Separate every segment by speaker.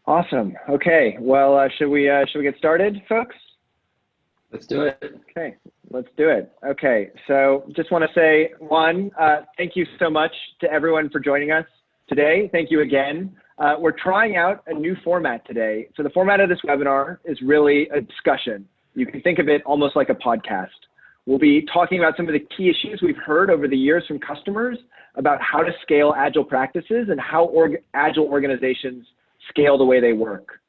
Speaker 1: Awesome. Okay. Well, should we get started, folks?
Speaker 2: Let's do it.
Speaker 1: Okay, let's do it. Okay, so just want to say, thank you so much to everyone for joining us today. Thank you again. We're trying out a new format today. So the format of this webinar is really a discussion. You can think of it almost like a podcast. We'll be talking about some of the key issues we've heard over the years from customers about how to scale Agile practices and how Agile organizations scale the way they work.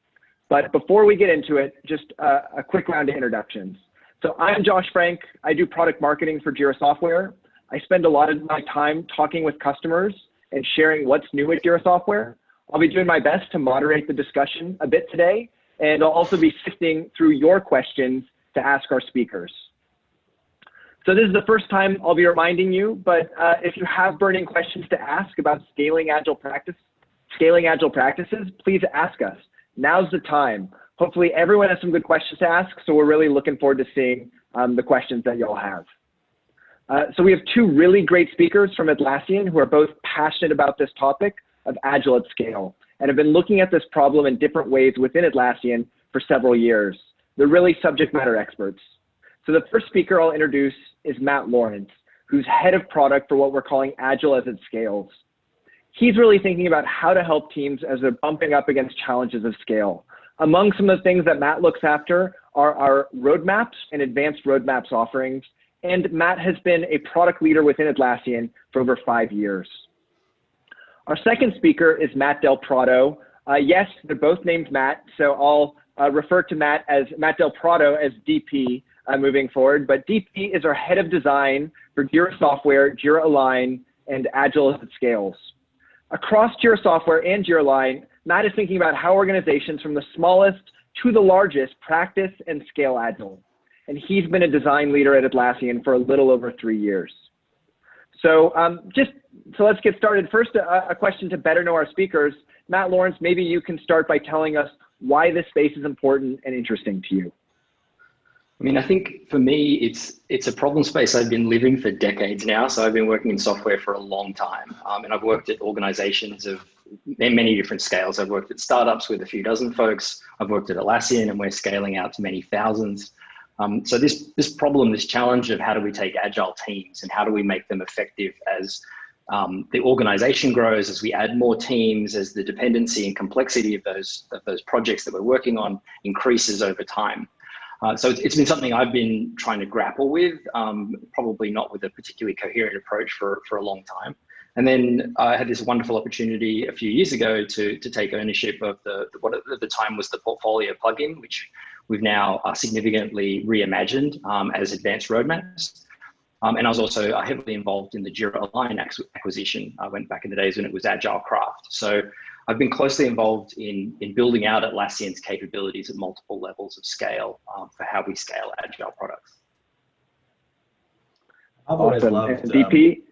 Speaker 1: But before we get into it, just a quick round of introductions. So I'm Josh Frank. I do product marketing for Jira Software. I spend a lot of my time talking with customers and sharing what's new at Jira Software. I'll be doing my best to moderate the discussion a bit today, and I'll also be sifting through your questions to ask our speakers. So this is the first time I'll be reminding you, but if you have burning questions to ask about scaling Agile practices, please ask us. Now's the time. Hopefully everyone has some good questions to ask, so we're really looking forward to seeing the questions that you'll have. So we have two really great speakers from Atlassian who are both passionate about this topic of Agile at scale and have been looking at this problem in different ways within Atlassian for several years. They're really subject matter experts. So the first speaker I'll introduce is Matt Lawrence, who's head of product for what we're calling Agile as it scales. He's really thinking about how to help teams as they're bumping up against challenges of scale. Among some of the things that Matt looks after are our roadmaps and advanced roadmaps offerings. And Matt has been a product leader within Atlassian for over 5 years. Our second speaker is Matt Delprado. Yes, they're both named Matt, so I'll refer to Matt Delprado as DP moving forward. But DP is our head of design for Jira Software, Jira-Align, and Agile as it scales. Across Jira Software and Jira-Align, Matt is thinking about how organizations from the smallest to the largest practice and scale Agile. And he's been a design leader at Atlassian for a little over 3 years. So let's get started. First, a question to better know our speakers. Matt Lawrence, maybe you can start by telling us why this space is important and interesting to you.
Speaker 2: I mean, I think for me, it's a problem space I've been living for decades now. So I've been working in software for a long time. And I've worked at organizations of many different scales. I've worked at startups with a few dozen folks. I've worked at Atlassian, and we're scaling out to many thousands. So this problem, this challenge of how do we take agile teams and how do we make them effective as the organization grows, as we add more teams, as the dependency and complexity of those projects that we're working on increases over time. So it's been something I've been trying to grapple with, probably not with a particularly coherent approach for a long time. And then I had this wonderful opportunity a few years ago to take ownership of what at the time was the portfolio plugin, which we've now significantly reimagined as advanced roadmaps. And I was also heavily involved in the Jira-Align acquisition. I went back in the days when it was Agile Craft. So I've been closely involved in building out Atlassian's capabilities at multiple levels of scale for how we scale Agile products.
Speaker 3: I've always loved
Speaker 1: DP.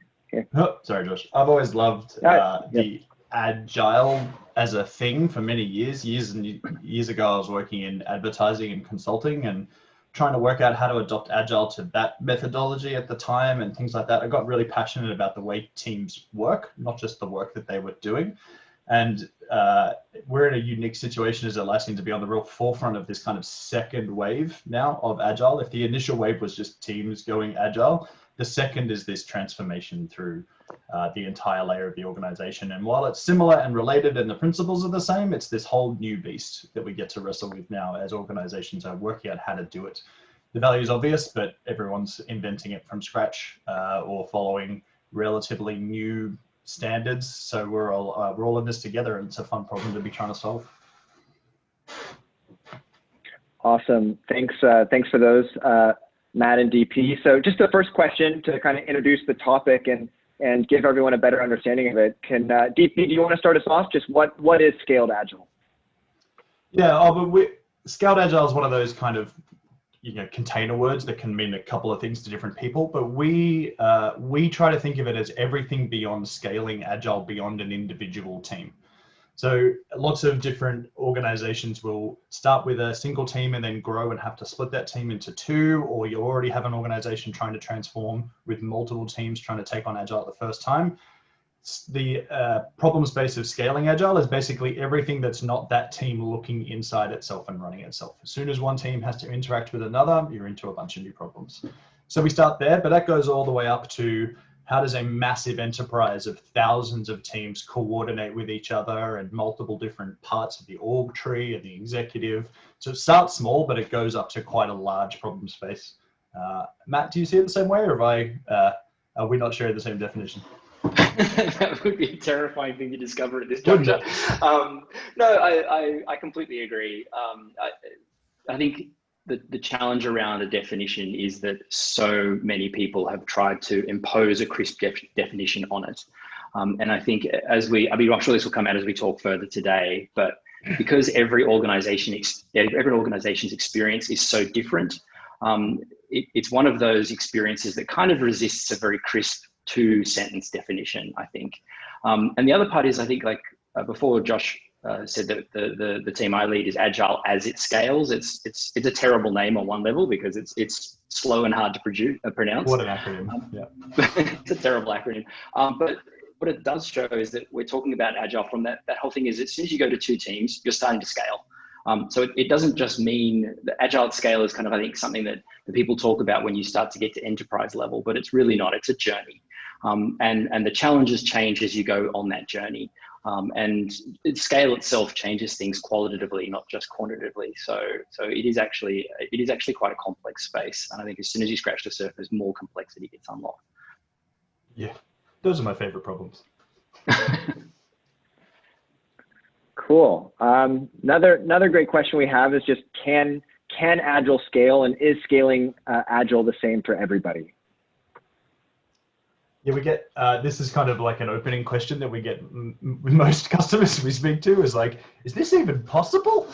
Speaker 3: Oh, sorry, Josh. I've always loved the Agile as a thing for many years. Years ago, I was working in advertising and consulting and trying to work out how to adopt Agile to that methodology at the time and things like that. I got really passionate about the way teams work, not just the work that they were doing. And we're in a unique situation as Atlassian to be on the real forefront of this kind of second wave now of Agile. If the initial wave was just teams going Agile, the second is this transformation through the entire layer of the organization. And while it's similar and related and the principles are the same, it's this whole new beast that we get to wrestle with now as organizations are working out how to do it. The value is obvious, but everyone's inventing it from scratch or following relatively new standards. So we're all in this together, and it's a fun problem to be trying to solve.
Speaker 1: Awesome. Thanks for those, Matt and DP. So just the first question to kind of introduce the topic and give everyone a better understanding of it. Can DP, do you want to start us off? Just what is scaled agile?
Speaker 3: Yeah, scaled agile is one of those kind of container words that can mean a couple of things to different people, but we try to think of it as everything beyond scaling agile beyond an individual team. So lots of different organizations will start with a single team and then grow and have to split that team into two, or you already have an organization trying to transform with multiple teams trying to take on agile at the first time. problem space of scaling agile is basically everything that's not that team looking inside itself and running itself. As soon as one team has to interact with another, you're into a bunch of new problems. So we start there, but that goes all the way up to how does a massive enterprise of thousands of teams coordinate with each other and multiple different parts of the org tree and the executive. So it starts small, but it goes up to quite a large problem space. Matt, do you see it the same way, or are we not sharing the same definition?
Speaker 2: That would be a terrifying thing to discover at this juncture. No, I completely agree. I think the challenge around a definition is that so many people have tried to impose a crisp definition on it. And I think I'm sure this will come out as we talk further today, but because every organization's experience is so different, it's one of those experiences that kind of resists a very crisp 2-sentence definition, I think. And the other part is, I think, before Josh said that the team I lead is agile as it scales. It's a terrible name on one level because it's slow and hard to pronounce.
Speaker 3: What an acronym! Yeah,
Speaker 2: it's a terrible acronym. But what it does show is that we're talking about agile from that whole thing is as soon as you go to 2 teams, you're starting to scale. So it doesn't just mean that agile at scale is kind of, I think, something that the people talk about when you start to get to enterprise level, but it's really not. It's a journey. And the challenges change as you go on that journey. And scale itself changes things qualitatively, not just quantitatively. So it is actually quite a complex space. And I think as soon as you scratch the surface, more complexity gets unlocked.
Speaker 3: Yeah, those are my favorite problems.
Speaker 1: Cool. Another great question we have is just can Agile scale, and is scaling Agile the same for everybody?
Speaker 3: Yeah, we get, this is kind of like an opening question that we get with most customers we speak to is like, is this even possible?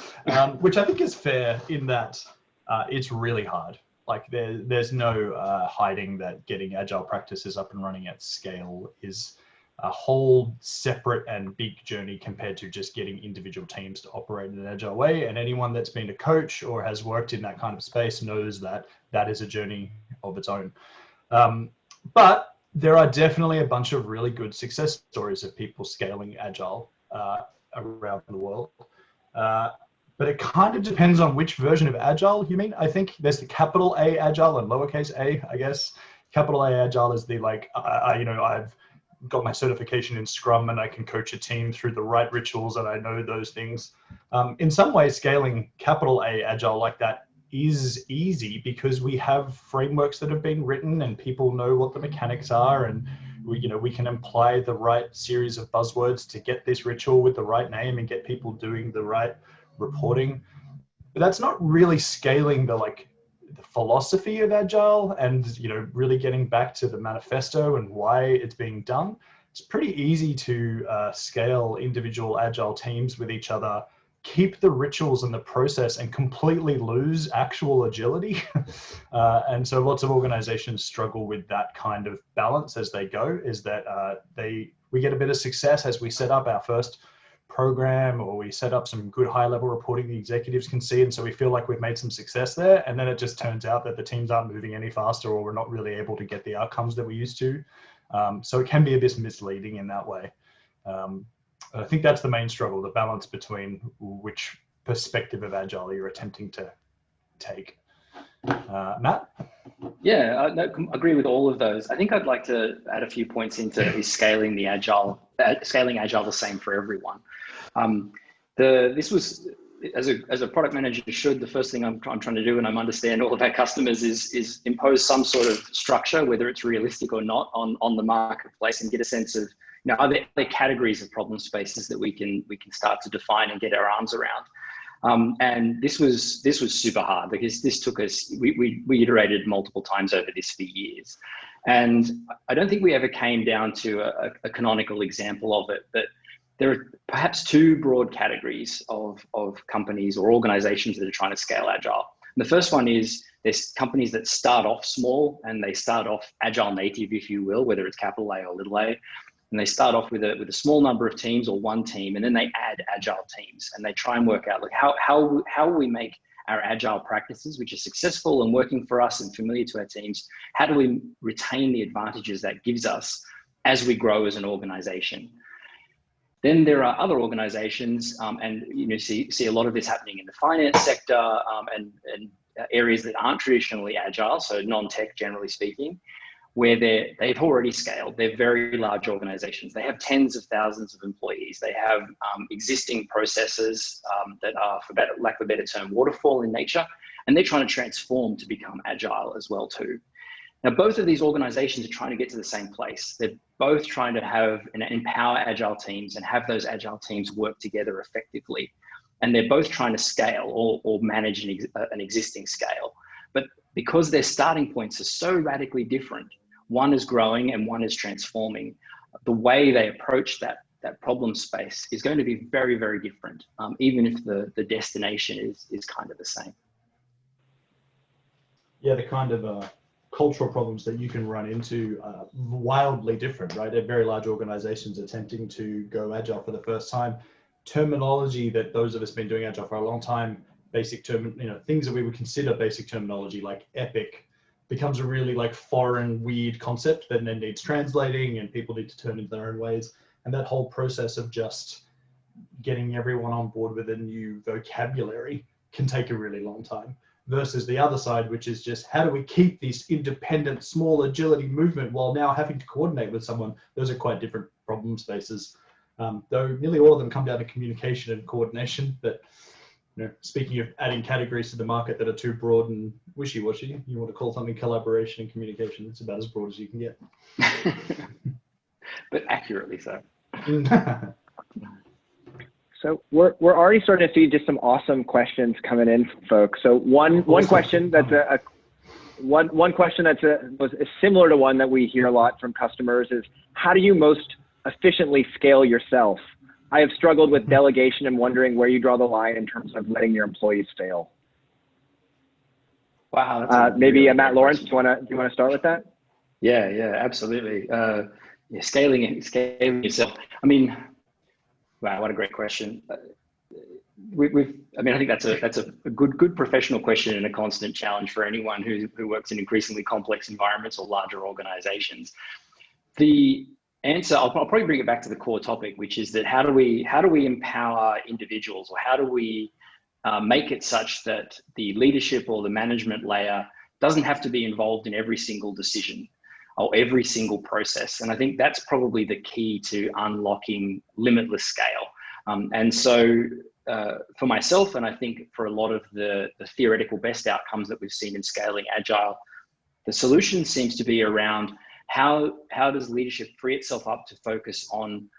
Speaker 3: Which I think is fair in that it's really hard. Like there's no hiding that getting agile practices up and running at scale is a whole separate and big journey compared to just getting individual teams to operate in an agile way. And anyone that's been a coach or has worked in that kind of space knows that that is a journey of its own. But there are definitely a bunch of really good success stories of people scaling agile around the world. But it kind of depends on which version of agile you mean. I think there's the capital A agile and lowercase a, I guess. Capital A agile is the I've got my certification in Scrum and I can coach a team through the right rituals and I know those things. In some ways, scaling capital A agile like that is easy because we have frameworks that have been written and people know what the mechanics are, and we can apply the right series of buzzwords to get this ritual with the right name and get people doing the right reporting. But that's not really scaling the philosophy of agile and really getting back to the manifesto and why it's being done. It's pretty easy to scale individual agile teams with each other, keep the rituals and the process, and completely lose actual agility. And so lots of organizations struggle with that kind of balance as they go, is that we get a bit of success as we set up our first program, or we set up some good high level reporting the executives can see, and so we feel like we've made some success there, and then it just turns out that the teams aren't moving any faster, or we're not really able to get the outcomes that we used to. So it can be a bit misleading in that way. I think that's the main struggle, the balance between which perspective of agile you're attempting to take. Matt?
Speaker 2: Yeah, I agree with all of those. I think I'd like to add a few points into is scaling agile the same for everyone. This was, as a product manager should, the first thing I'm trying to do, and I'm understand all of our customers, is impose some sort of structure, whether it's realistic or not, on the marketplace, and get a sense of, are there categories of problem spaces that we can start to define and get our arms around. And this was super hard because this took us, we iterated multiple times over this for years. And I don't think we ever came down to a canonical example of it, but there are perhaps 2 broad categories of companies or organizations that are trying to scale agile. And the first one is there's companies that start off small and they start off agile native, if you will, whether it's capital A or little a. And they start off with a small number of teams or one team, and then they add agile teams, and they try and work out how we make our agile practices, which are successful and working for us and familiar to our teams, how do we retain the advantages that gives us as we grow as an organization. Then there are other organizations, and see a lot of this happening in the finance sector and areas that aren't traditionally agile, so non-tech generally speaking, where they've already scaled. They're very large organizations. They have tens of thousands of employees. They have existing processes that are, for lack of a better term, waterfall in nature, and they're trying to transform to become agile as well too. Now, both of these organizations are trying to get to the same place. They're both trying to have and empower agile teams and have those agile teams work together effectively. And they're both trying to scale or manage an existing scale. But because their starting points are so radically different, one is growing and one is transforming, the way they approach that problem space is going to be very, very different, even if the destination is kind of the same.
Speaker 3: Yeah, the kind of cultural problems that you can run into are wildly different, right? At very large organizations attempting to go agile for the first time, terminology that those of us been doing agile for a long time, basic term, things that we would consider basic terminology like epic becomes a really like foreign, weird concept that then needs translating and people need to turn into their own ways. And that whole process of just getting everyone on board with a new vocabulary can take a really long time. Versus the other side, which is just how do we keep this independent, small agility movement while now having to coordinate with someone? Those are quite different problem spaces. Though nearly all of them come down to communication and coordination. But speaking of adding categories to the market that are too broad and wishy-washy, you want to call something collaboration and communication. It's about as broad as you can get.
Speaker 2: But accurately so.
Speaker 1: So we're already starting to see just some awesome questions coming in, folks. So one question that's one question that's was similar to one that we hear a lot from customers is, how do you most efficiently scale yourself? I have struggled with delegation and wondering where you draw the line in terms of letting your employees fail.
Speaker 2: Wow.
Speaker 1: Maybe Matt Lawrence, do you want to start with that?
Speaker 2: Yeah, absolutely. Scaling yourself. I mean, wow, what a great question. I think that's a good professional question and a constant challenge for anyone who works in increasingly complex environments or larger organizations. The answer, I'll probably bring it back to the core topic, which is that how do we empower individuals, or how do we make it such that the leadership or the management layer doesn't have to be involved in every single decision or every single process? And I think that's probably the key to unlocking limitless scale. And so for myself, and I think for a lot of the theoretical best outcomes that we've seen in scaling agile, the solution seems to be around how does leadership free itself up to focus on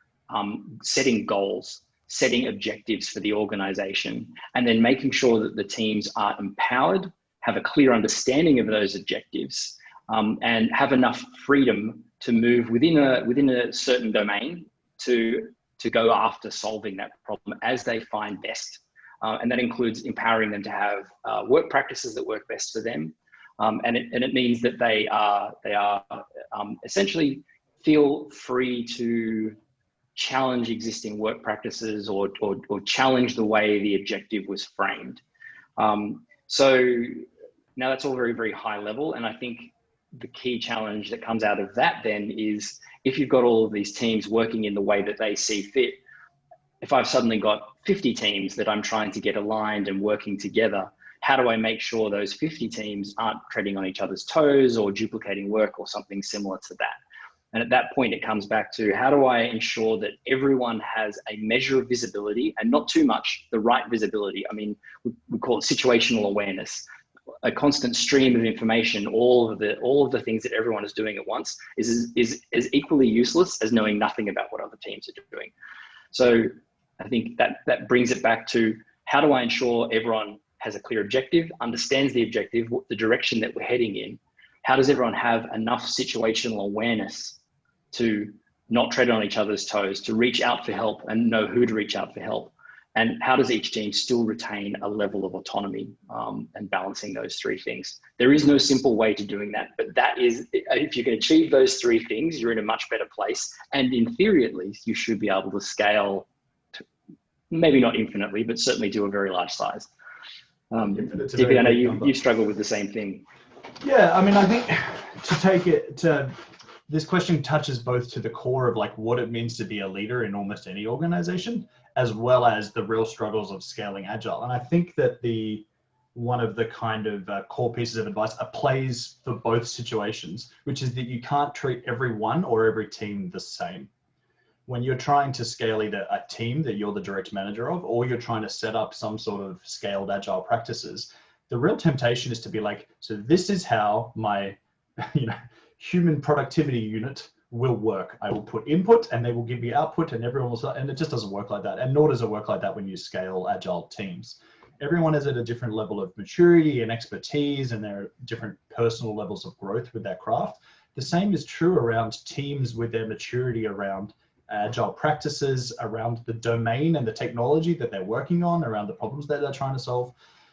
Speaker 2: setting goals, setting objectives for the organization, and then making sure that the teams are empowered, have a clear understanding of those objectives, and have enough freedom to move within a certain domain to go after solving that problem as they find best. And that includes empowering them to have work practices that work best for them. And it means that they are essentially feel free to challenge existing work practices or challenge the way the objective was framed. So now that's all very, very high level. And I think the key challenge that comes out of that then is, if you've got all of these teams working in the way that they see fit, if I've suddenly got 50 teams that I'm trying to get aligned and working together, how do I make sure those 50 teams aren't treading on each other's toes or duplicating work or something similar to that? And at that point, it comes back to, how do I ensure that everyone has a measure of visibility, and not too much, the right visibility? I mean, we call it situational awareness. A constant stream of information, all of the things that everyone is doing at once is equally useless as knowing nothing about what other teams are doing. So I think that brings it back to, how do I ensure everyone has a clear objective, understands the objective, the direction that we're heading in? How does everyone have enough situational awareness to not tread on each other's toes, to reach out for help and know who to reach out for help? And how does each team still retain a level of autonomy, and balancing those three things? There is no simple way to doing that, but that is, if you can achieve those three things, you're in a much better place. And in theory, at least, you should be able to scale to, maybe not infinitely, but certainly to a very large size. DP, I know you struggle with the same thing.
Speaker 3: Yeah, I mean, I think to take it to this question touches both to the core of like what it means to be a leader in almost any organization, as well as the real struggles of scaling agile. And I think that one of the kind of core pieces of advice applies for both situations, which is that you can't treat everyone or every team the same. When you're trying to scale either a team that you're the direct manager of, or you're trying to set up some sort of scaled agile practices, the real temptation is to be like, so this is how my human productivity unit will work. I will put input and they will give me output, and everyone will start, and it just doesn't work like that. And nor does it work like that when you scale agile teams. Everyone is at a different level of maturity and expertise, and there are different personal levels of growth with their craft. The same is true around teams with their maturity around agile practices, around the domain and the technology that they're working on, around the problems that they're trying to solve.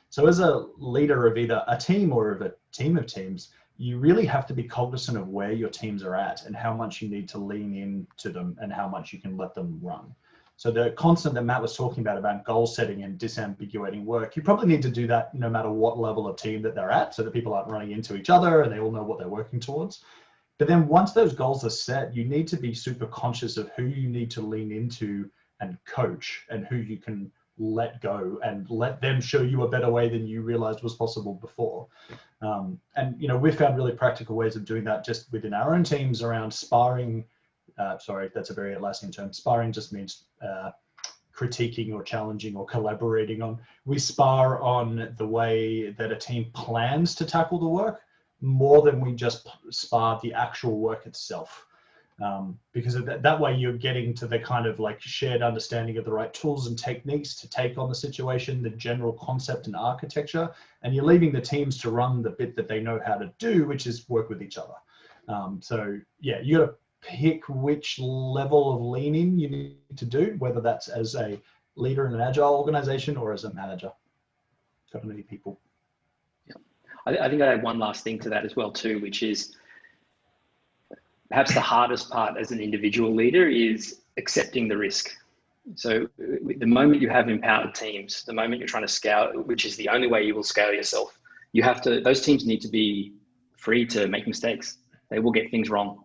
Speaker 3: So as a leader of either a team or of a team of teams, you really have to be cognizant of where your teams are at and how much you need to lean into them and how much you can let them run. So the concept that Matt was talking about goal setting and disambiguating work, you probably need to do that no matter what level of team that they're at, so that people aren't running into each other and they all know what they're working towards. But then once those goals are set, you need to be super conscious of who you need to lean into and coach, and who you can let go and let them show you a better way than you realized was possible before. And we've found really practical ways of doing that just within our own teams around sparring. Sorry, that's a very Atlassian term. Sparring just means critiquing or challenging or collaborating on. We spar on the way that a team plans to tackle the work more than we just spar the actual work itself. Because of that way you're getting to the kind of like shared understanding of the right tools and techniques to take on the situation, the general concept and architecture, and you're leaving the teams to run the bit that they know how to do, which is work with each other. So yeah, you got to pick which level of leaning you need to do, whether that's as a leader in an agile organization or as a manager. Got many people.
Speaker 2: I think I have one last thing to that as well too, which is perhaps the hardest part as an individual leader is accepting the risk. So the moment you have empowered teams, the moment you're trying to scale, which is the only way you will scale yourself, those teams need to be free to make mistakes. They will get things wrong.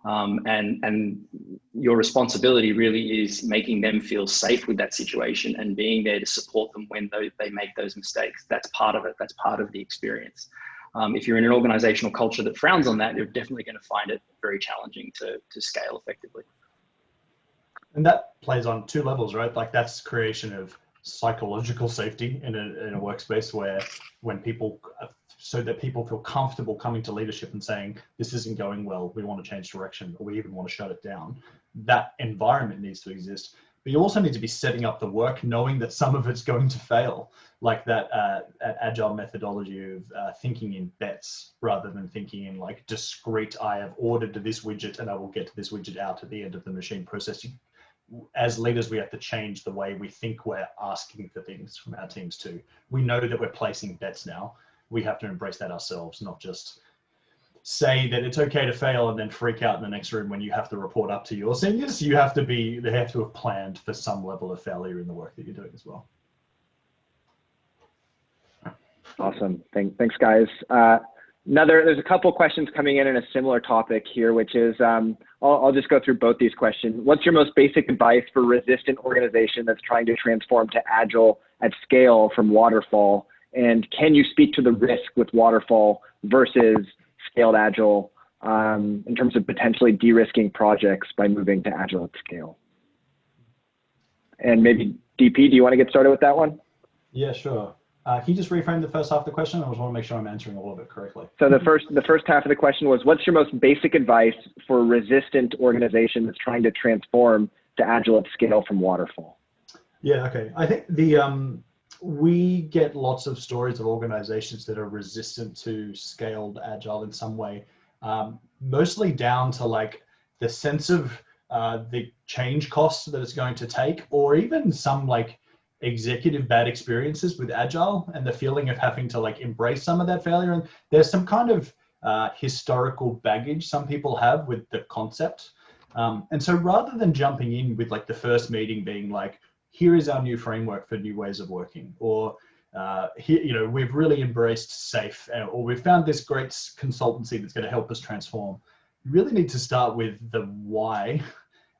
Speaker 2: And your responsibility really is making them feel safe with that situation and being there to support them when they make those mistakes. That's part of it. That's part of the experience. If you're in an organizational culture that frowns on that, you're definitely going to find it very challenging to scale effectively.
Speaker 3: And that plays on two levels, right? Like that's creation of psychological safety in a workspace so that people feel comfortable coming to leadership and saying, this isn't going well, we want to change direction, or we even want to shut it down. That environment needs to exist. But you also need to be setting up the work knowing that some of it's going to fail, like that agile methodology of thinking in bets rather than thinking in like discrete, I have ordered this widget and I will get this widget out at the end of the machine processing. As leaders, we have to change the way we think we're asking for things from our teams too. We know that we're placing bets now. We have to embrace that ourselves, not just say that it's okay to fail and then freak out in the next room when you have to report up to your seniors. They have to have planned for some level of failure in the work that you're doing as well.
Speaker 1: Awesome. Thanks, guys. There's a couple questions coming in a similar topic here, which is, I'll just go through both these questions. What's your most basic advice for a resistant organization that's trying to transform to agile at scale from waterfall? And can you speak to the risk with waterfall versus scaled agile in terms of potentially de-risking projects by moving to agile at scale? And maybe DP, do you want to get started with that one?
Speaker 3: Yeah, sure. Can you just reframe the first half of the question? I just want to make sure I'm answering all of it correctly.
Speaker 1: So the first half of the question was, what's your most basic advice for a resistant organization that's trying to transform to agile at scale from waterfall?
Speaker 3: Yeah, okay. I think we get lots of stories of organizations that are resistant to scaled agile in some way, mostly down to like the sense of the change costs that it's going to take, or even some like executive bad experiences with agile and the feeling of having to like embrace some of that failure. And there's some kind of historical baggage some people have with the concept. And so rather than jumping in with like the first meeting being like, here is our new framework for new ways of working, or here, we've really embraced SAFe, or we've found this great consultancy that's going to help us transform. you really need to start with the why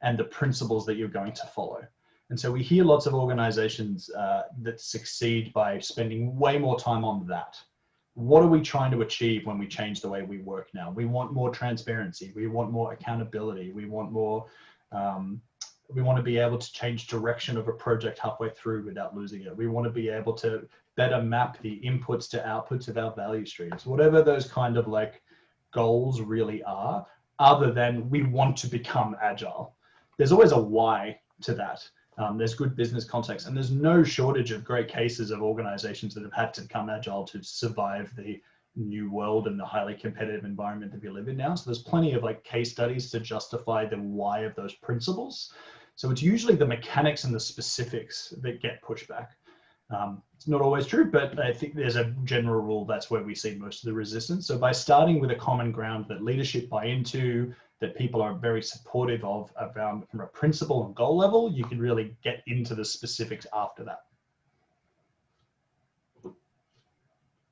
Speaker 3: and the principles that you're going to follow. And so we hear lots of organizations that succeed by spending way more time on that. What are we trying to achieve when we change the way we work now? We want more transparency. We want more accountability. We want more, we want to be able to change direction of a project halfway through without losing it. We want to be able to better map the inputs to outputs of our value streams, whatever those kind of like goals really are, other than we want to become agile. There's always a why to that. There's good business context, and there's no shortage of great cases of organizations that have had to become agile to survive the new world and the highly competitive environment that we live in now. So there's plenty of like case studies to justify the why of those principles. So it's usually the mechanics and the specifics that get pushback. It's not always true, but I think there's a general rule that's where we see most of the resistance. So by starting with a common ground that leadership buy into, that people are very supportive of around from a principle and goal level, you can really get into the specifics after that.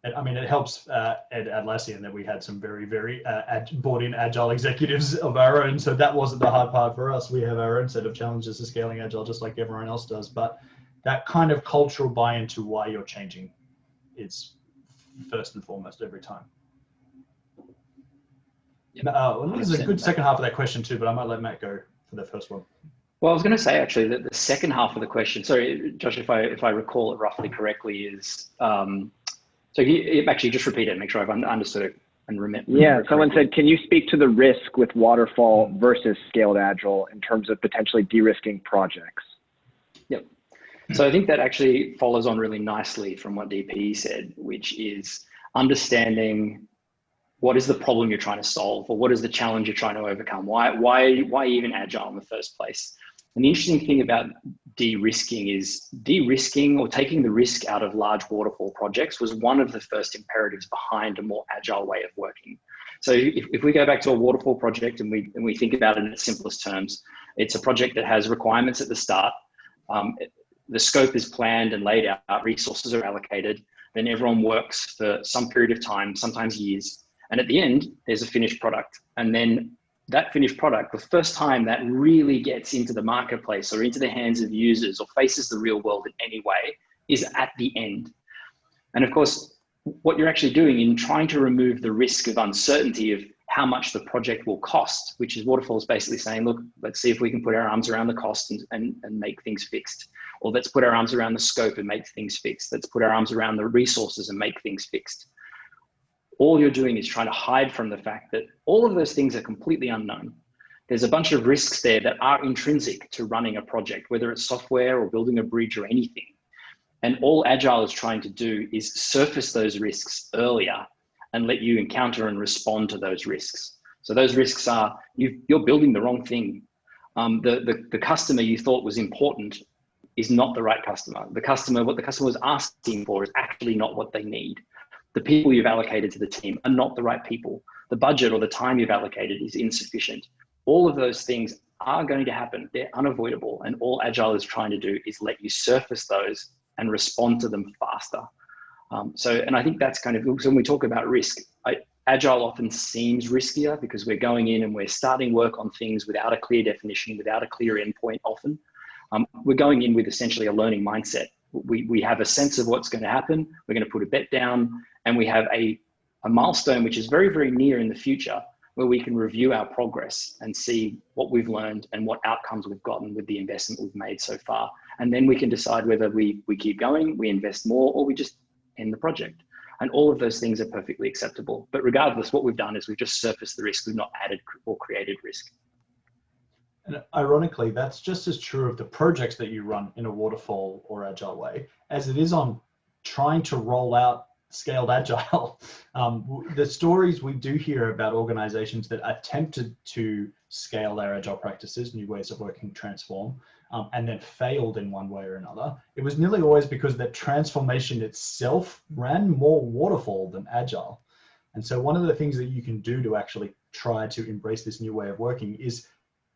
Speaker 3: And, I mean, it helps at Atlassian that we had some very, very bought-in agile executives of our own. So that wasn't the hard part for us. We have our own set of challenges to scaling agile, just like everyone else does. But that kind of cultural buy-in to why you're changing is first and foremost every time. Well, there's a good second half of that question too, but I might let Matt go for the first one.
Speaker 2: Well, I was going to say actually that the second half of the question, sorry, Josh, if I recall it roughly correctly, is so you actually just repeat it and make sure I've understood it and remember.
Speaker 1: Yeah, someone said, can you speak to the risk with waterfall versus scaled agile in terms of potentially de-risking projects?
Speaker 2: Yep. So I think that actually follows on really nicely from what DP said, which is understanding what is the problem you're trying to solve, or what is the challenge you're trying to overcome? Why even agile in the first place? And the interesting thing about de-risking is de-risking or taking the risk out of large waterfall projects was one of the first imperatives behind a more agile way of working. So if we go back to a waterfall project and we think about it in its simplest terms, it's a project that has requirements at the start. The scope is planned and laid out, resources are allocated, then everyone works for some period of time, sometimes years. And at the end, there's a finished product. And then that finished product, the first time that really gets into the marketplace or into the hands of users or faces the real world in any way is at the end. And of course, what you're actually doing in trying to remove the risk of uncertainty of how much the project will cost, which is waterfall is basically saying, look, let's see if we can put our arms around the cost and make things fixed. Or let's put our arms around the scope and make things fixed. Let's put our arms around the resources and make things fixed. All you're doing is trying to hide from the fact that all of those things are completely unknown. There's a bunch of risks there that are intrinsic to running a project, whether it's software or building a bridge or anything. And all Agile is trying to do is surface those risks earlier and let you encounter and respond to those risks. So those risks are, you're building the wrong thing. The customer you thought was important is not the right customer. What the customer was asking for is actually not what they need. The people you've allocated to the team are not the right people. The budget or the time you've allocated is insufficient. All of those things are going to happen. They're unavoidable. And all Agile is trying to do is let you surface those and respond to them faster. And I think that's kind of, so when we talk about risk, Agile often seems riskier because we're going in and we're starting work on things without a clear definition, without a clear endpoint often. We're going in with essentially a learning mindset. We have a sense of what's going to happen. We're going to put a bet down, and we have a milestone which is very, very near in the future where we can review our progress and see what we've learned and what outcomes we've gotten with the investment we've made so far. And then we can decide whether we keep going, we invest more, or we just end the project. And all of those things are perfectly acceptable. But regardless, what we've done is we've just surfaced the risk. We've not added or created risk.
Speaker 3: And ironically, that's just as true of the projects that you run in a waterfall or agile way as it is on trying to roll out scaled agile. The stories we do hear about organizations that attempted to scale their agile practices, new ways of working, transform, and then failed in one way or another, it was nearly always because that transformation itself ran more waterfall than agile. And so one of the things that you can do to actually try to embrace this new way of working is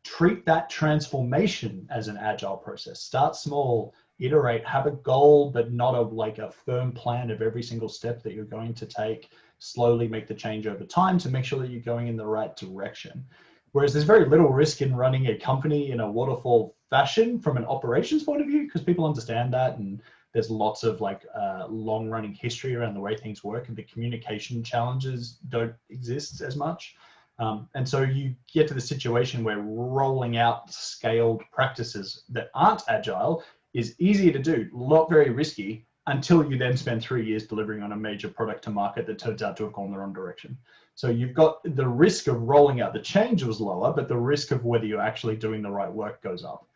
Speaker 3: treat that transformation as an agile process. Start small iterate, have a goal, but not a firm plan of every single step that you're going to take. Slowly make the change over time to make sure that you're going in the right direction. Whereas there's very little risk in running a company in a waterfall fashion from an operations point of view, because people understand that, and there's lots of long running history around the way things work, and the communication challenges don't exist as much. And so you get to the situation where rolling out scaled practices that aren't agile is easier to do, not very risky, until you then spend 3 years delivering on a major product to market that turns out to have gone the wrong direction. So you've got the risk of rolling out the change was lower, but the risk of whether you're actually doing the right work goes up.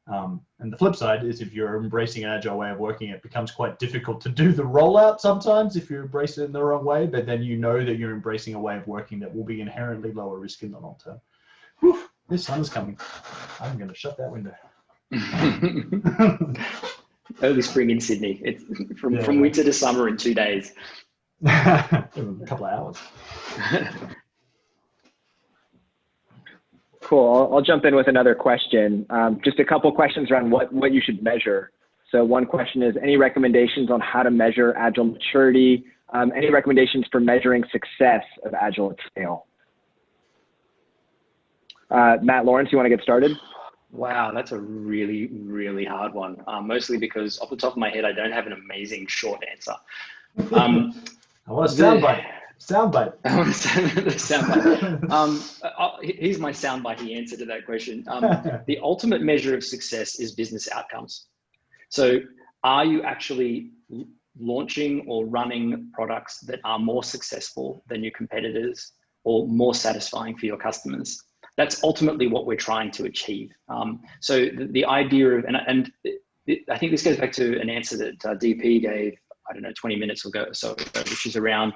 Speaker 3: And the flip side is if you're embracing an agile way of working, it becomes quite difficult to do the rollout sometimes if you embrace it in the wrong way, but then you know that you're embracing a way of working that will be inherently lower risk in the long term. Whew, this sun's coming. I'm going to shut that window.
Speaker 2: Early spring in Sydney. It's from winter to summer in 2 days.
Speaker 3: A couple of hours.
Speaker 1: Cool. I'll jump in with another question. Just a couple questions around what you should measure. So one question is, any recommendations on how to measure agile maturity? Any recommendations for measuring success of agile at scale? Matt Lawrence, you want to get started?
Speaker 2: Wow, that's a really, really hard one. Mostly because off the top of my head, I don't have an amazing short answer.
Speaker 3: I want a soundbite. Soundbite.
Speaker 2: Here's my soundbitey answer to that question. The ultimate measure of success is business outcomes. So are you actually launching or running products that are more successful than your competitors or more satisfying for your customers? That's ultimately what we're trying to achieve. So the idea of, and I think this goes back to an answer that DP gave, 20 minutes ago or so, which is around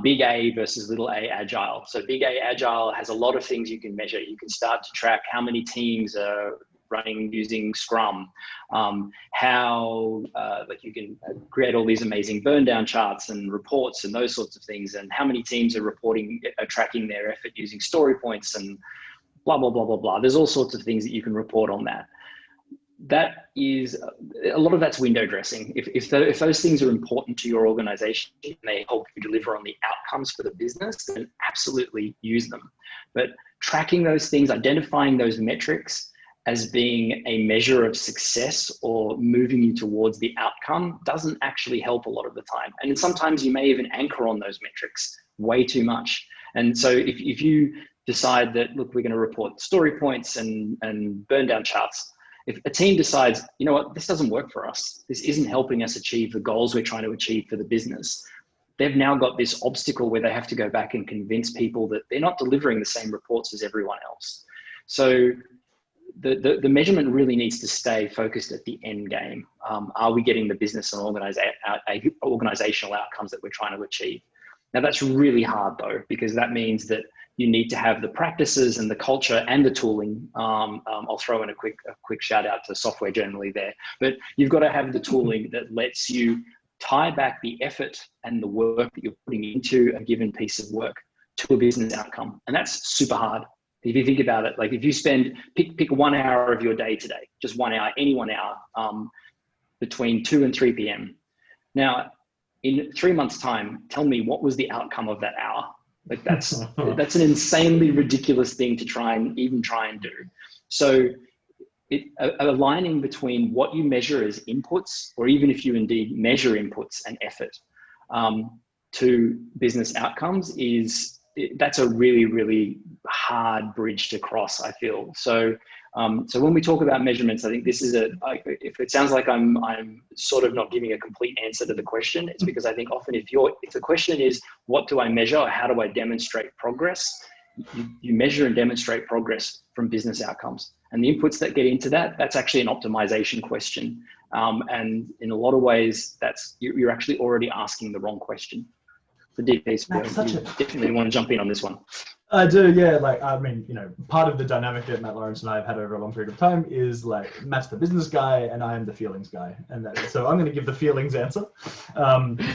Speaker 2: big A versus little a agile. So big A agile has a lot of things you can measure. You can start to track how many teams are running using Scrum, how you can create all these amazing burn down charts and reports and those sorts of things, and how many teams are tracking their effort using story points and blah, blah, blah, blah, blah. There's all sorts of things that you can report on that. That is, a lot of that's window dressing. If those things are important to your organization and they help you deliver on the outcomes for the business, then absolutely use them. But tracking those things, identifying those metrics as being a measure of success or moving you towards the outcome doesn't actually help a lot of the time. And sometimes you may even anchor on those metrics way too much. And so if you decide that, look, we're going to report story points and burn down charts, if a team decides, you know what, this doesn't work for us, this isn't helping us achieve the goals we're trying to achieve for the business, they've now got this obstacle where they have to go back and convince people that they're not delivering the same reports as everyone else. So the measurement really needs to stay focused at the end game. Are we getting the business and organizational outcomes that we're trying to achieve? Now that's really hard though, because that means that you need to have the practices and the culture and the tooling. I'll throw in a quick shout out to software generally there, but you've got to have the tooling that lets you tie back the effort and the work that you're putting into a given piece of work to a business outcome. And that's super hard. If you think about it, like if you pick 1 hour of your day today, just 1 hour, any 1 hour, between 2 and 3 p.m. Now, in 3 months' time, tell me what was the outcome of that hour? Like that's an insanely ridiculous thing to try and do. So aligning between what you measure as inputs, or even if you indeed measure inputs and effort to business outcomes, that's a really, really hard bridge to cross, I feel. So when we talk about measurements, I think this is if it sounds like I'm sort of not giving a complete answer to the question, it's because I think often if the question is, what do I measure or how do I demonstrate progress? You measure and demonstrate progress from business outcomes. And the inputs that get into that's actually an optimization question. And in a lot of ways, you're actually already asking the wrong question. The DP's definitely want to jump in on this one.
Speaker 3: I do, yeah. Part of the dynamic that Matt Lawrence and I have had over a long period of time is like Matt's the business guy and I am the feelings guy. So I'm going to give the feelings answer,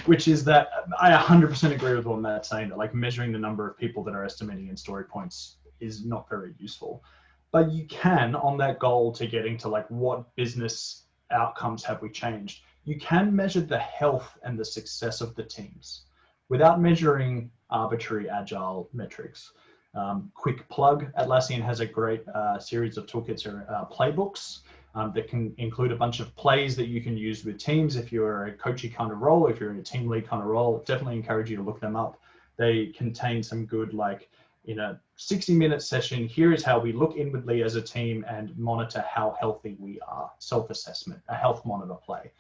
Speaker 3: which is that I 100% agree with what Matt's saying, that like measuring the number of people that are estimating in story points is not very useful. But you can, on that goal to getting to like what business outcomes have we changed? You can measure the health and the success of the teams without measuring arbitrary agile metrics. Quick plug, Atlassian has a great series of toolkits or playbooks that can include a bunch of plays that you can use with teams. If you're a coachy kind of role, if you're in a team lead kind of role, definitely encourage you to look them up. They contain some good, like, in a 60-minute session, here is how we look inwardly as a team and monitor how healthy we are. Self-assessment, a health monitor play.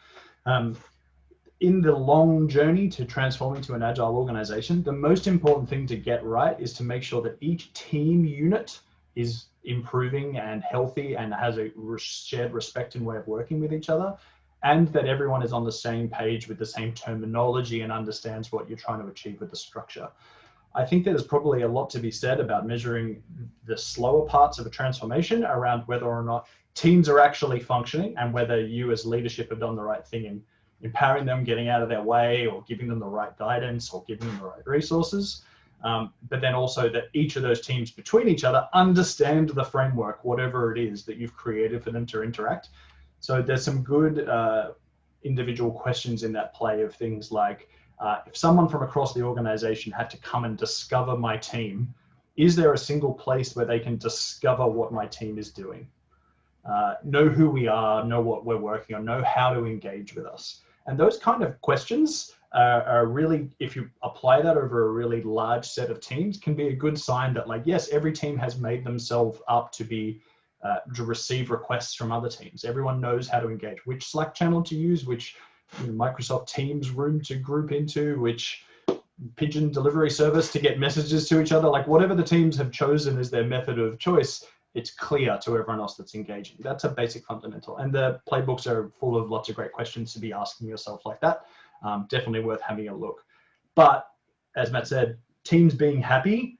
Speaker 3: In the long journey to transforming to an agile organization, the most important thing to get right is to make sure that each team unit is improving and healthy and has a shared respect and way of working with each other, and that everyone is on the same page with the same terminology and understands what you're trying to achieve with the structure. I think there's probably a lot to be said about measuring the slower parts of a transformation around whether or not teams are actually functioning and whether you as leadership have done the right thing in empowering them, getting out of their way, or giving them the right guidance or giving them the right resources. But then also that each of those teams between each other understand the framework, whatever it is that you've created for them to interact. So there's some good individual questions in that play of things like, if someone from across the organization had to come and discover my team, is there a single place where they can discover what my team is doing? Know who we are, know what we're working on, know how to engage with us. And those kind of questions are really, if you apply that over a really large set of teams, can be a good sign that, like, yes, every team has made themselves up to be to receive requests from other teams. Everyone knows how to engage, which Slack channel to use, which Microsoft Teams room to group into, which pigeon delivery service to get messages to each other. Like, whatever the teams have chosen as their method of choice, it's clear to everyone else that's engaging. That's a basic fundamental. And the playbooks are full of lots of great questions to be asking yourself like that. Definitely worth having a look. But as Matt said, teams being happy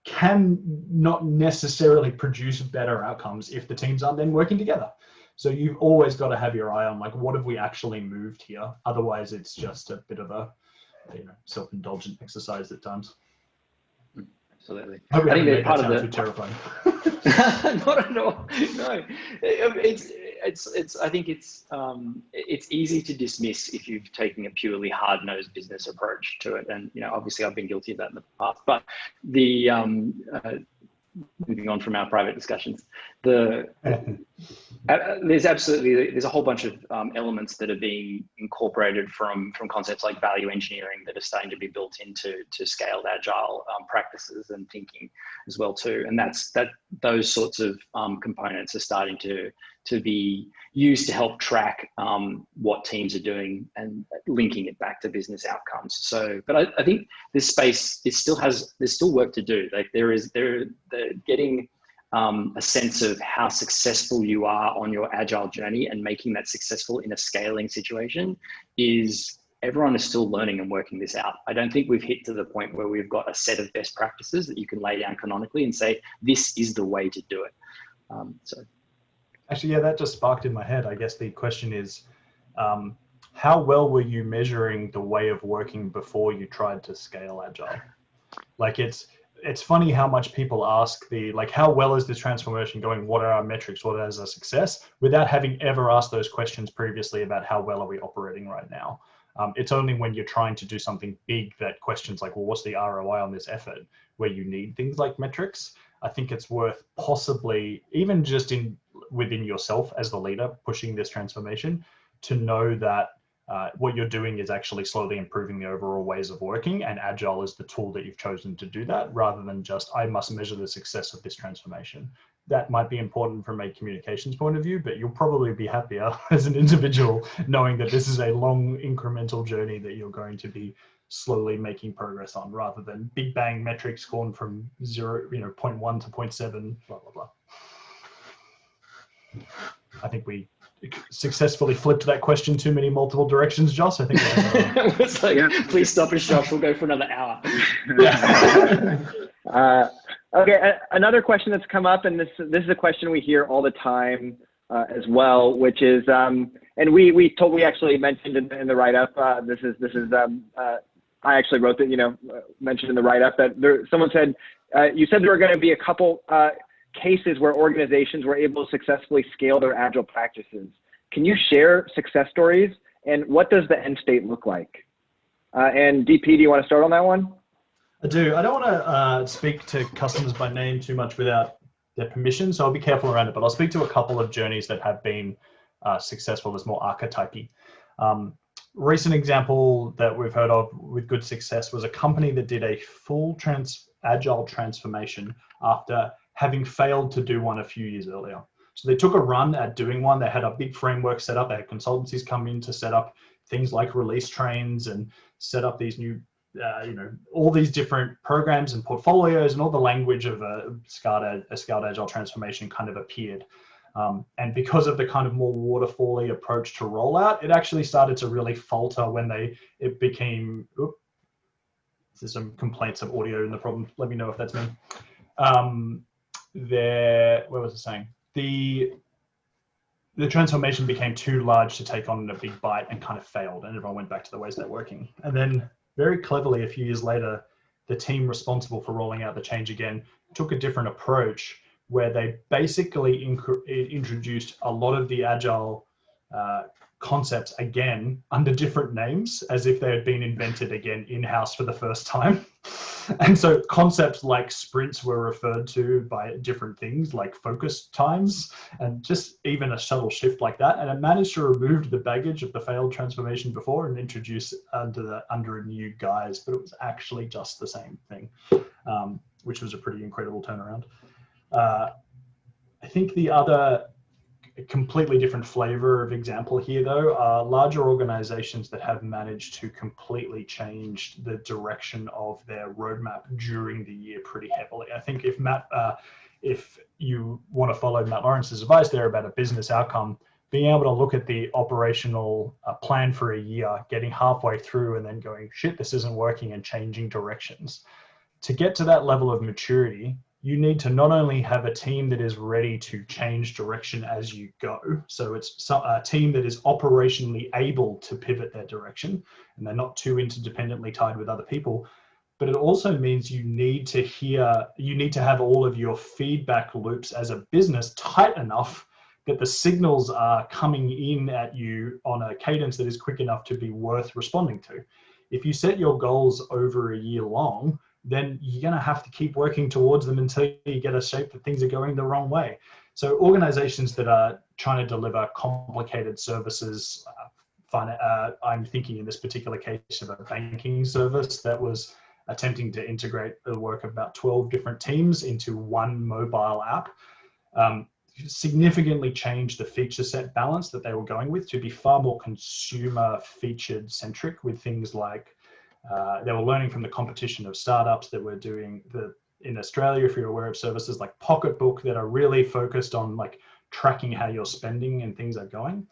Speaker 3: can not necessarily produce better outcomes if the teams aren't then working together. So you've always got to have your eye on, like, what have we actually moved here? Otherwise, it's just a bit of a self-indulgent exercise at times.
Speaker 2: Absolutely.
Speaker 3: I think
Speaker 2: that part of
Speaker 3: the terrifying.
Speaker 2: Not at all. No, I think it's easy to dismiss if you've taken a purely hard-nosed business approach to it, and obviously I've been guilty of that in the past. But the moving on from our private discussions, there's a whole bunch of elements that are being incorporated from concepts like value engineering that are starting to be built into scaled agile practices and thinking as well too. And those sorts of components are starting to be used to help track what teams are doing and linking it back to business outcomes. So, but I think this space, there's still work to do. Like they're getting a sense of how successful you are on your agile journey and making that successful in a scaling situation everyone is still learning and working this out. I don't think we've hit to the point where we've got a set of best practices that you can lay down canonically and say, this is the way to do it.
Speaker 3: Actually, yeah, that just sparked in my head. I guess the question is, how well were you measuring the way of working before you tried to scale agile? Like it's funny how much people ask how well is this transformation going? What are our metrics? What is a success? Without having ever asked those questions previously about how well are we operating right now. It's only when you're trying to do something big that questions like, well, what's the ROI on this effort, where you need things like metrics. I think it's worth possibly, even just within yourself as the leader pushing this transformation, to know that what you're doing is actually slowly improving the overall ways of working, and agile is the tool that you've chosen to do that, rather than just, I must measure the success of this transformation. That might be important from a communications point of view, but you'll probably be happier as an individual knowing that this is a long incremental journey that you're going to be slowly making progress on, rather than big bang metrics gone from 0.1 to 0.7, blah, blah, blah. I think we successfully flipped that question too many multiple directions, Joss. I think
Speaker 2: it's like, please stop and shop. We'll go for another hour.
Speaker 1: Okay, another question that's come up, and this is a question we hear all the time as well, which is, and we actually mentioned in the write-up. This is I actually wrote that, mentioned in the write-up that someone said, you said there were going to be a couple cases where organizations were able to successfully scale their agile practices. Can you share success stories, and what does the end state look like? And DP, do you want to start on that one?
Speaker 3: I do. I don't want to speak to customers by name too much without their permission, so I'll be careful around it, but I'll speak to a couple of journeys that have been successful that's more archetypey. Recent example that we've heard of with good success was a company that did a full agile transformation after having failed to do one a few years earlier. So they took a run at doing one. They had a big framework set up. They had consultancies come in to set up things like release trains and set up these new, all these different programs and portfolios, and all the language of a scaled agile transformation kind of appeared. And because of the kind of more waterfally approach to rollout, it actually started to really falter when it became, there's some complaints of audio in the problem. Let me know if that's me. What was I saying? The transformation became too large to take on in a big bite and kind of failed, and everyone went back to the ways they're working. And then very cleverly, a few years later, the team responsible for rolling out the change again took a different approach where they basically introduced a lot of the agile concepts again under different names, as if they had been invented again in-house for the first time. And so concepts like sprints were referred to by different things like focus times, and just even a subtle shift like that. And it managed to remove the baggage of the failed transformation before and introduce under a new guise, but it was actually just the same thing, which was a pretty incredible turnaround. I think the other completely different flavor of example here, though, are larger organizations that have managed to completely change the direction of their roadmap during the year pretty heavily. I think if you want to follow Matt Lawrence's advice there about a business outcome, being able to look at the operational plan for a year, getting halfway through and then going, shit, this isn't working, and changing directions. To get to that level of maturity, you need to not only have a team that is ready to change direction as you go, so it's a team that is operationally able to pivot their direction and they're not too interdependently tied with other people, but it also means you need to have all of your feedback loops as a business tight enough that the signals are coming in at you on a cadence that is quick enough to be worth responding to. If you set your goals over a year long, then you're going to have to keep working towards them until you get a shape that things are going the wrong way. So organizations that are trying to deliver complicated services, I'm thinking in this particular case of a banking service that was attempting to integrate the work of about 12 different teams into one mobile app, significantly changed the feature set balance that they were going with to be far more consumer featured centric, with things like they were learning from the competition of startups that were doing in Australia, if you're aware of services like Pocketbook that are really focused on like tracking how you're spending and things are going.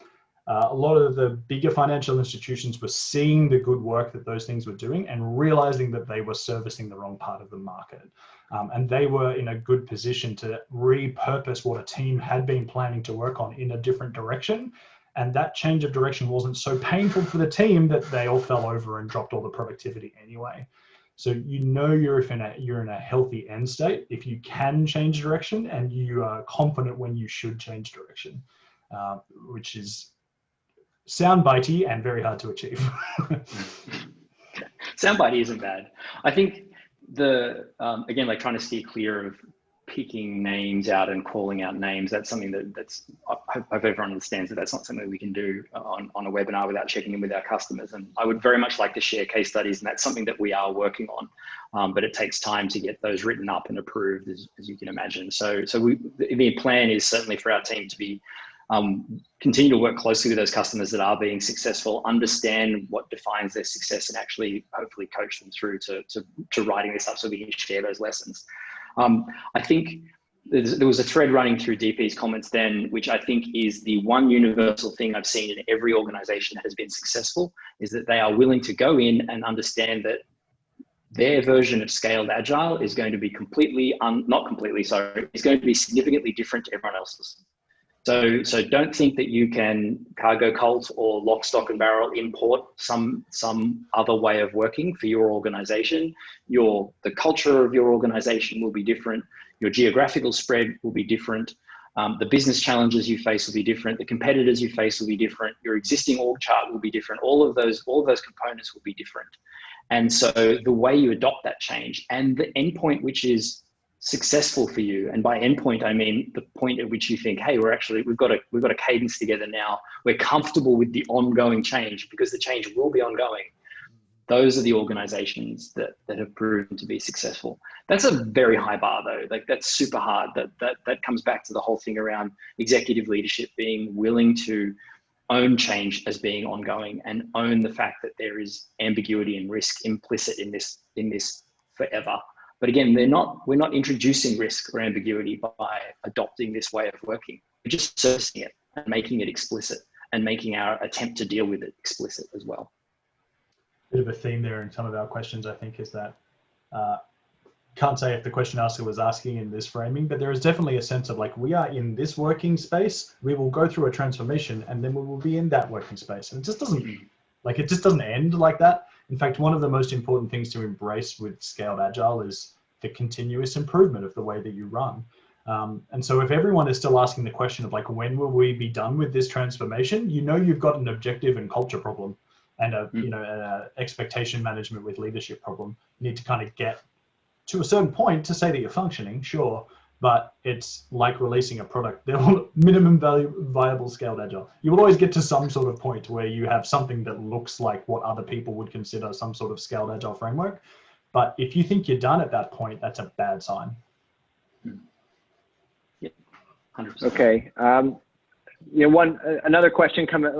Speaker 3: A lot of the bigger financial institutions were seeing the good work that those things were doing and realizing that they were servicing the wrong part of the market. And they were in a good position to repurpose what a team had been planning to work on in a different direction. And that change of direction wasn't so painful for the team that they all fell over and dropped all the productivity anyway. So you're in a healthy end state if you can change direction and you are confident when you should change direction, which is soundbitey and very hard to achieve.
Speaker 2: Soundbitey isn't bad. I think again, like trying to steer clear of picking names out and calling out names, that's something I hope everyone understands that that's not something we can do on a webinar without checking in with our customers. And I would very much like to share case studies, and that's something that we are working on, but it takes time to get those written up and approved, as you can imagine. So the plan is certainly for our team to be continue to work closely with those customers that are being successful, understand what defines their success, and actually hopefully coach them through to writing this up so we can share those lessons. I think there was a thread running through DP's comments then, which I think is the one universal thing I've seen in every organization that has been successful, is that they are willing to go in and understand that their version of scaled agile is going to be is going to be significantly different to everyone else's. So don't think that you can cargo cult or lock, stock and barrel import some other way of working for your organization. The culture of your organization will be different. Your geographical spread will be different. The business challenges you face will be different. The competitors you face will be different. Your existing org chart will be different. All of those components will be different. And so the way you adopt that change and the endpoint which is successful for you, and by endpoint I mean the point at which you think, hey, we've got a cadence together now. We're comfortable with the ongoing change because the change will be ongoing. Those are the organizations that have proven to be successful. That's a very high bar though. Like that's super hard. That comes back to the whole thing around executive leadership being willing to own change as being ongoing and own the fact that there is ambiguity and risk implicit in this forever. But again, we're not introducing risk or ambiguity by adopting this way of working. We're just surfacing it and making it explicit and making our attempt to deal with it explicit as well.
Speaker 4: Bit of a theme there in some of our questions, I think, is that can't say if the question asker was asking in this framing, but there is definitely a sense of like, we are in this working space, we will go through a transformation and then we will be in that working space. And it just doesn't end like that. In fact, one of the most important things to embrace with scaled agile is the continuous improvement of the way that you run. And so if everyone is still asking the question of like, when will we be done with this transformation? You know, you've got an objective and culture problem and an expectation management with leadership problem. You need to kind of get to a certain point to say that you're functioning, sure, but it's like releasing a product. They're all minimum viable scaled agile. You will always get to some sort of point where you have something that looks like what other people would consider some sort of scaled agile framework. But if you think you're done at that point, that's a bad sign.
Speaker 2: Yeah, 100%.
Speaker 1: Okay. Another question coming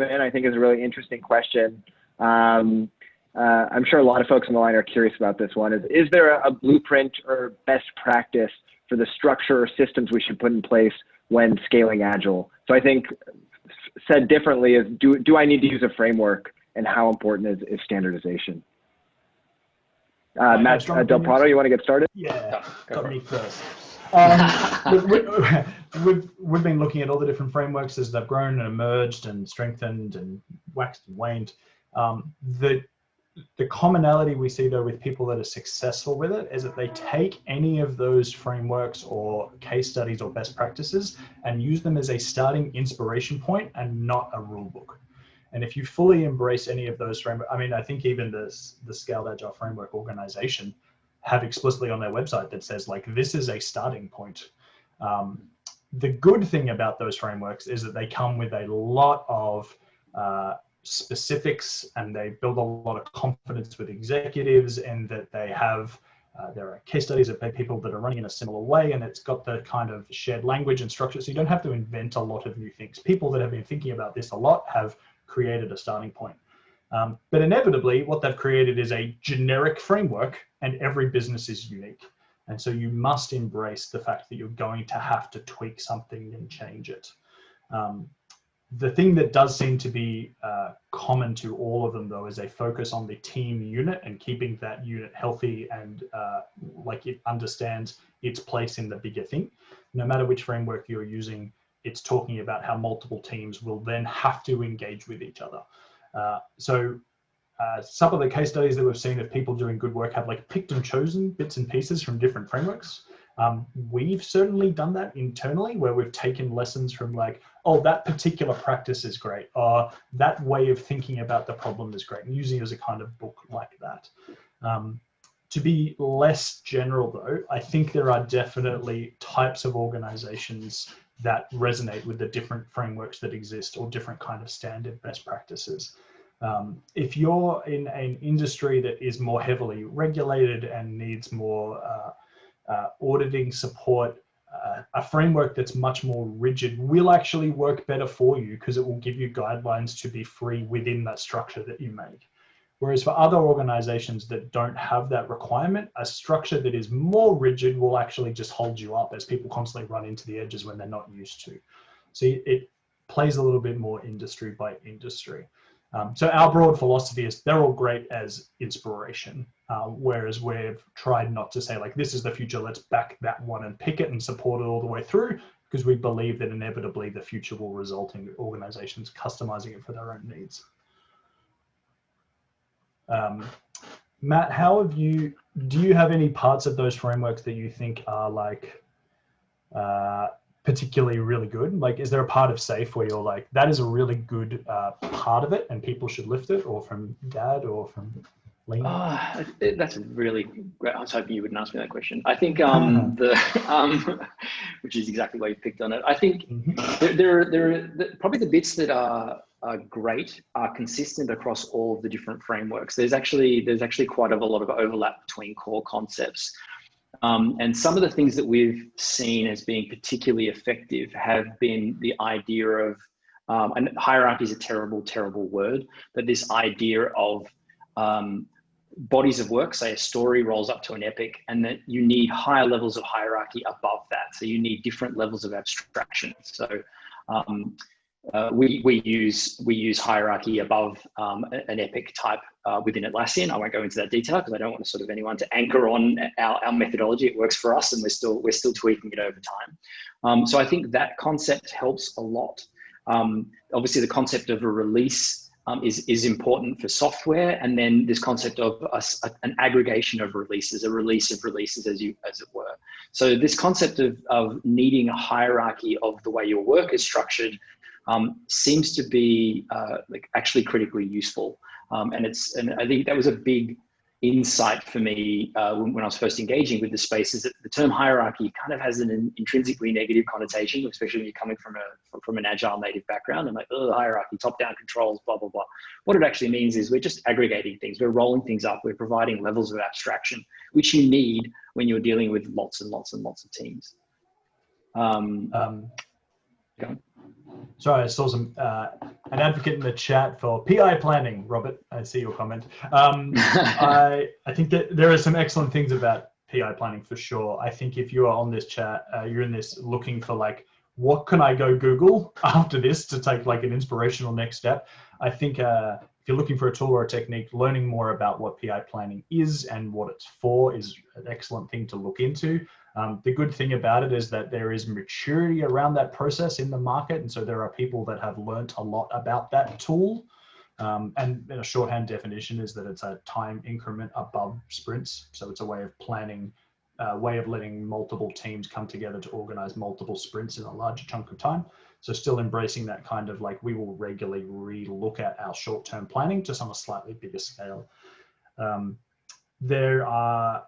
Speaker 1: in, I think is a really interesting question. I'm sure a lot of folks on the line are curious about this one. Is there a blueprint or best practice for the structure or systems we should put in place when scaling agile? So I think said differently is, do I need to use a framework, and how important is standardization? Matt Delprado, you want to get started?
Speaker 4: Yeah, got me first. We've been looking at all the different frameworks as they've grown and emerged and strengthened and waxed and waned. The commonality we see though with people that are successful with it is that they take any of those frameworks or case studies or best practices and use them as a starting inspiration point and not a rule book. And if you fully embrace any of those frameworks, I mean, I think even the Scaled Agile Framework organization have explicitly on their website that says like, this is a starting point. The good thing about those frameworks is that they come with a lot of specifics, and they build a lot of confidence with executives, and that they have, there are case studies of people that are running in a similar way, and it's got the kind of shared language and structure. So you don't have to invent a lot of new things. People that have been thinking about this a lot have created a starting point. But inevitably, what they've created is a generic framework, and every business is unique. And so you must embrace the fact that you're going to have to tweak something and change it. The thing that does seem to be common to all of them, though, is a focus on the team unit and keeping that unit healthy and like it understands its place in the bigger thing. No matter which framework you're using, it's talking about how multiple teams will then have to engage with each other. Some of the case studies that we've seen of people doing good work have like picked and chosen bits and pieces from different frameworks. We've certainly done that internally, where we've taken lessons from like, oh, that particular practice is great, or that way of thinking about the problem is great, and using it as a kind of book like that. To be less general though, I think there are definitely types of organizations that resonate with the different frameworks that exist, or different kind of standard best practices. If you're in an industry that is more heavily regulated and needs more auditing support, a framework that's much more rigid will actually work better for you, because it will give you guidelines to be free within that structure that you make. Whereas for other organizations that don't have that requirement, a structure that is more rigid will actually just hold you up, as people constantly run into the edges when they're not used to. So it plays a little bit more industry by industry. So our broad philosophy is they're all great as inspiration, whereas we've tried not to say like, this is the future, let's back that one and pick it and support it all the way through, because we believe that inevitably the future will result in organizations customizing it for their own needs. Matt, do you have any parts of those frameworks that you think are like particularly really good? Like, is there a part of SAFe where you're like, that is a really good part of it and people should lift it, or from Dad or from Lean?
Speaker 2: That's really great. I was hoping you wouldn't ask me that question. I think which is exactly why you picked on it. I think probably the bits that are great are consistent across all of the different frameworks. There's actually quite a lot of overlap between core concepts. And some of the things that we've seen as being particularly effective have been the idea of, and hierarchy is a terrible, terrible word, but this idea of bodies of work, say a story rolls up to an epic, and that you need higher levels of hierarchy above that. So you need different levels of abstraction. So we use hierarchy above an epic type within Atlassian. I won't go into that detail because I don't want sort of anyone to anchor on our methodology. It works for us, and we're still tweaking it over time. So I think that concept helps a lot. Obviously, the concept of a release is important for software, and then this concept of an aggregation of releases, a release of releases, as it were. So this concept of needing a hierarchy of the way your work is structured seems to be actually critically useful, and I think that was a big insight for me when I was first engaging with the space, is that the term hierarchy kind of has an intrinsically negative connotation, especially when you're coming from an agile native background. I'm like, oh, hierarchy, top-down controls, blah, blah, blah. What it actually means is we're just aggregating things. We're rolling things up. We're providing levels of abstraction, which you need when you're dealing with lots and lots and lots of teams.
Speaker 4: Sorry, I saw an advocate in the chat for PI planning. Robert, I see your comment. I think that there are some excellent things about PI planning for sure. I think if you are on this chat, you're in this looking for like, what can I go Google after this to take like an inspirational next step? I think if you're looking for a tool or a technique, learning more about what PI planning is and what it's for is an excellent thing to look into. The good thing about it is that there is maturity around that process in the market. And so there are people that have learned a lot about that tool. And a shorthand definition is that it's a time increment above sprints. So it's a way of planning, a way of letting multiple teams come together to organize multiple sprints in a larger chunk of time. So still embracing that kind of like, we will regularly re-look at our short-term planning just on a slightly bigger scale. There are,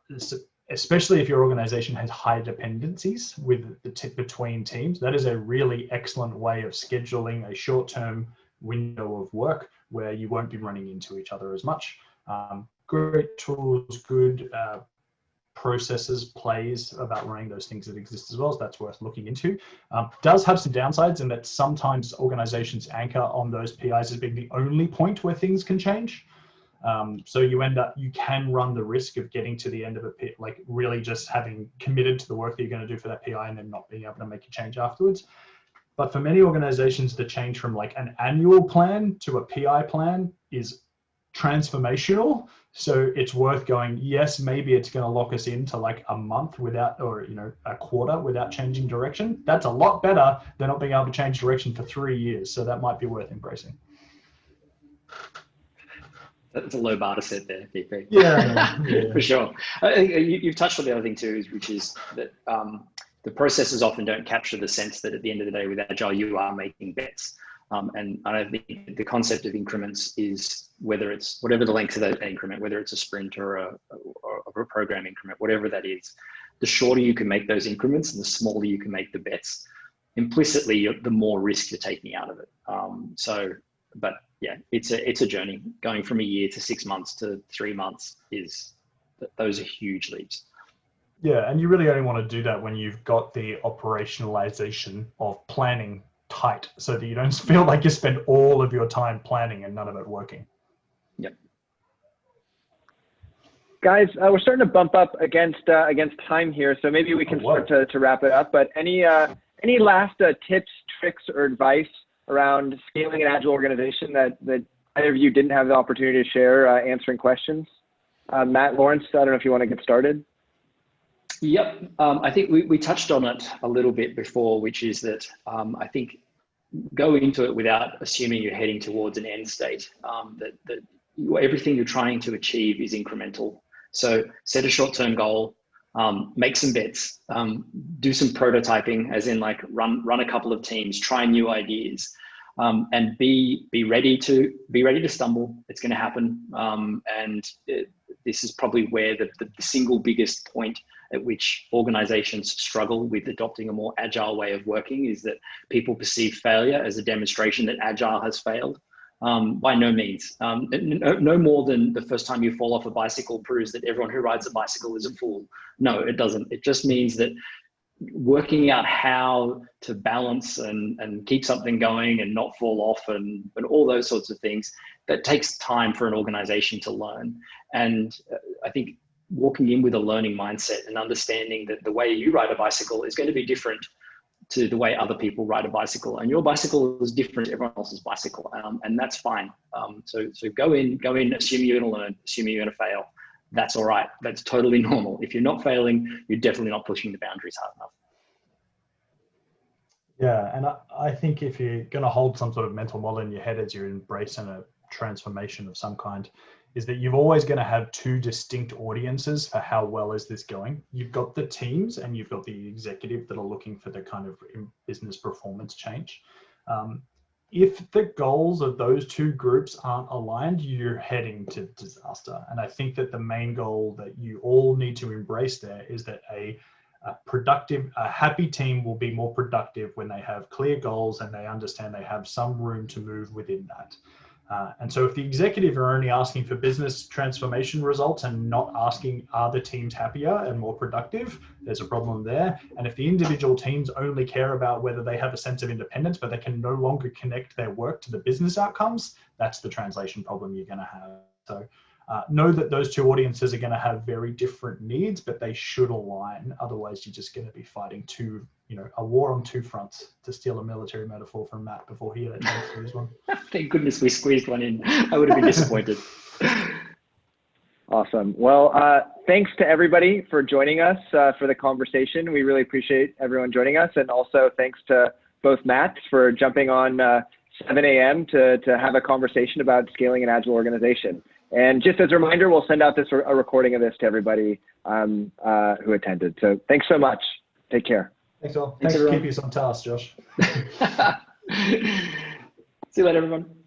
Speaker 4: especially if your organization has high dependencies between teams, that is a really excellent way of scheduling a short-term window of work where you won't be running into each other as much. Great tools, good processes, plays about running those things that exist as well, so that's worth looking into. Does have some downsides in that sometimes organizations anchor on those PIs as being the only point where things can change. So you can run the risk of getting to the end of a pit, like really just having committed to the work that you're going to do for that PI and then not being able to make a change afterwards. But for many organizations, the change from like an annual plan to a PI plan is transformational. So it's worth going, yes, maybe it's going to lock us into like a month without, or, a quarter without changing direction. That's a lot better than not being able to change direction for 3 years. So that might be worth embracing.
Speaker 2: That's a low bar to set there, DP.
Speaker 4: Yeah.
Speaker 2: For sure. I think you've touched on the other thing too, which is that the processes often don't capture the sense that at the end of the day with Agile, you are making bets. And I think the concept of increments is whatever the length of that increment, whether it's a sprint or a program increment, whatever that is, the shorter you can make those increments and the smaller you can make the bets, implicitly, the more risk you're taking out of it. But yeah, it's a journey. Going from a year to 6 months to 3 months those are huge leaps.
Speaker 4: Yeah, and you really only want to do that when you've got the operationalization of planning tight, so that you don't feel like you spend all of your time planning and none of it working.
Speaker 2: Yep.
Speaker 1: Guys, we're starting to bump up against time here, so maybe we can start to wrap it up. But any last tips, tricks, or advice around scaling an agile organization that either of you didn't have the opportunity to share answering questions? Matt, Lawrence, I don't know if you want to get started.
Speaker 2: Yep, I think we touched on it a little bit before, which is that I think go into it without assuming you're heading towards an end state, that everything you're trying to achieve is incremental. So set a short-term goal, make some bets, do some prototyping, as in like run a couple of teams, try new ideas, and be ready to stumble. It's going to happen, this is probably where the single biggest point at which organizations struggle with adopting a more agile way of working is that people perceive failure as a demonstration that agile has failed. By no means. No more than the first time you fall off a bicycle proves that everyone who rides a bicycle is a fool. No, it doesn't. It just means that working out how to balance and keep something going and not fall off and all those sorts of things, that takes time for an organization to learn. And I think walking in with a learning mindset and understanding that the way you ride a bicycle is going to be different to the way other people ride a bicycle, and your bicycle is different to everyone else's bicycle, and that's fine. So go in, assume you're going to learn, assume you're going to fail. That's all right. That's totally normal. If you're not failing, you're definitely not pushing the boundaries hard enough.
Speaker 4: Yeah, and I think if you're going to hold some sort of mental model in your head as you're embracing a transformation of some kind, is that you're always going to have two distinct audiences for how well is this going. You've got the teams and you've got the executive that are looking for the kind of business performance change. If the goals of those two groups aren't aligned, you're heading to disaster. And I think that the main goal that you all need to embrace there is that a happy team will be more productive when they have clear goals and they understand they have some room to move within that. And so if the executive are only asking for business transformation results and not asking, are the teams happier and more productive, there's a problem there. And if the individual teams only care about whether they have a sense of independence, but they can no longer connect their work to the business outcomes, that's the translation problem you're going to have. So know that those two audiences are going to have very different needs, but they should align. Otherwise, you're just going to be fighting a war on two fronts, to steal a military metaphor from Matt before he had a chance to use one.
Speaker 2: Thank goodness we squeezed one in. I would have been disappointed.
Speaker 1: Awesome. Well, thanks to everybody for joining us for the conversation. We really appreciate everyone joining us. And also thanks to both Matts for jumping on 7 a.m. to have a conversation about scaling an agile organization. And just as a reminder, we'll send out a recording of this to everybody who attended. So thanks so much. Take care.
Speaker 4: Thanks all. Thanks for keeping us on task, Josh.
Speaker 2: See you later, everyone.